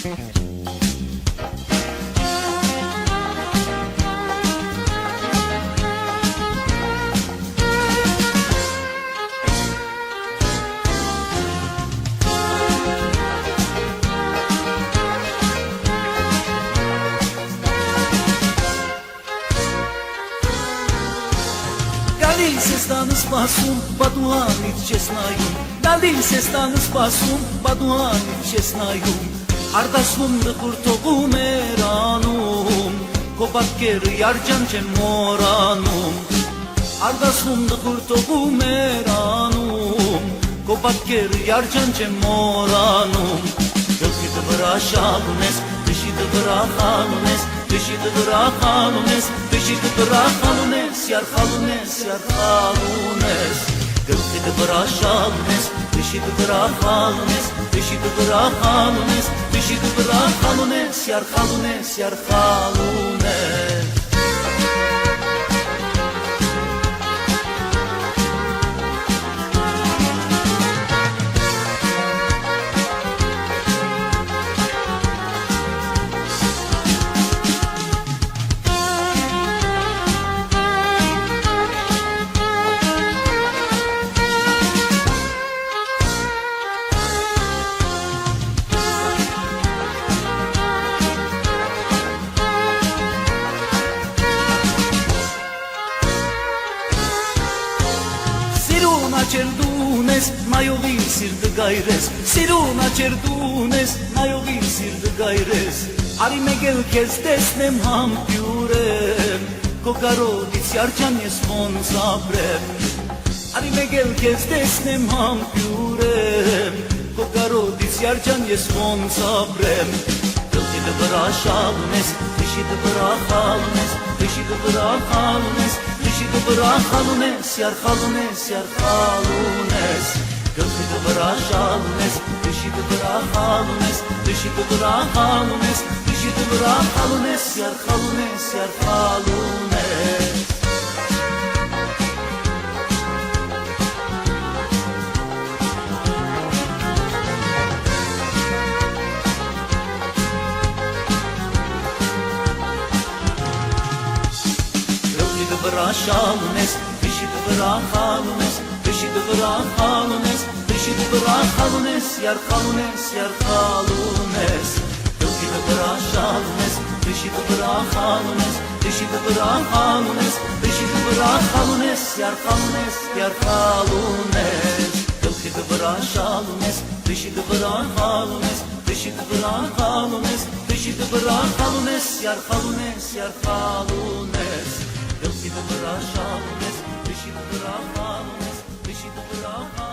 Գալիս ես տանը սպասում, պատուհանից չես նայում, գալիս ես տանը սպասում, պատուհանից չես նայում, արտասվում դխուր թողում էր անում, քո պատկերը յարջան չեմ մոռանում, արտասվում դխուր թողում էր անում, քո պատկերը յարջան չեմ մոռանում, գլխիդ վրա շալում ես, դշիդ վրա խալում ես, դշիդ վրա խալում ես, դշիդ վրա խալում ես, յար խալում ես, յար խալում ես, գլխիդ վրա շալում ես, դշիդ վրա խալում ես, դշիդ վրա խալում ես, դշիդ վրա խալում ես, յար խալում ես, յար խալում ես Սիրուն դունես, նայողի սիրտը գայրես, սիրուն աչեր դունես, նայողի սիրտը գայրես, արի մեկ էլ քեզ տեսնեմ համբյուրեմ, քո կարոտից յարջան ես ոնց ապրեմ, արի մեկ էլ քեզ տեսնեմ համբյուրեմ, քո կարոտից յարջան ես ոնց ապրեմ, գլխիդ վրա շալում ես, դշիդ վրա խալում ես, դշիդ վրա խալում ես, դշիդ վրա խալում ես, յար խալում ես, յար խալում ես, գլխիդ վրա շալում ես, դշիդ վրա խալում ես, դշիդ վրա խալում ես, դշիդ վրա խալում ես, յար խալում ես, յար խալում ես վրա շալում ես, դշիդ վրա խալում ես, դշիդ վրա խալում ես, դշիդ վրա խալում ես, յար խալում ես, յար խալում ես, գլխիդ վրա շալում ես, դշիդ վրա խալում ես, դշիդ վրա խալում ես, դշիդ վրա խալում ես, յար խալում ես, յար խալում ես, գլխիդ վրա շալում ես, դշիդ վրա խալում ես, դշիդ վրա խալում ես, դշիդ վրա խալում ես, յար խալում ես, յար խալում ես Գլխիդ վրա շալում ես, դշիդ վրա խալում ես, դշիդ վրա խալում ես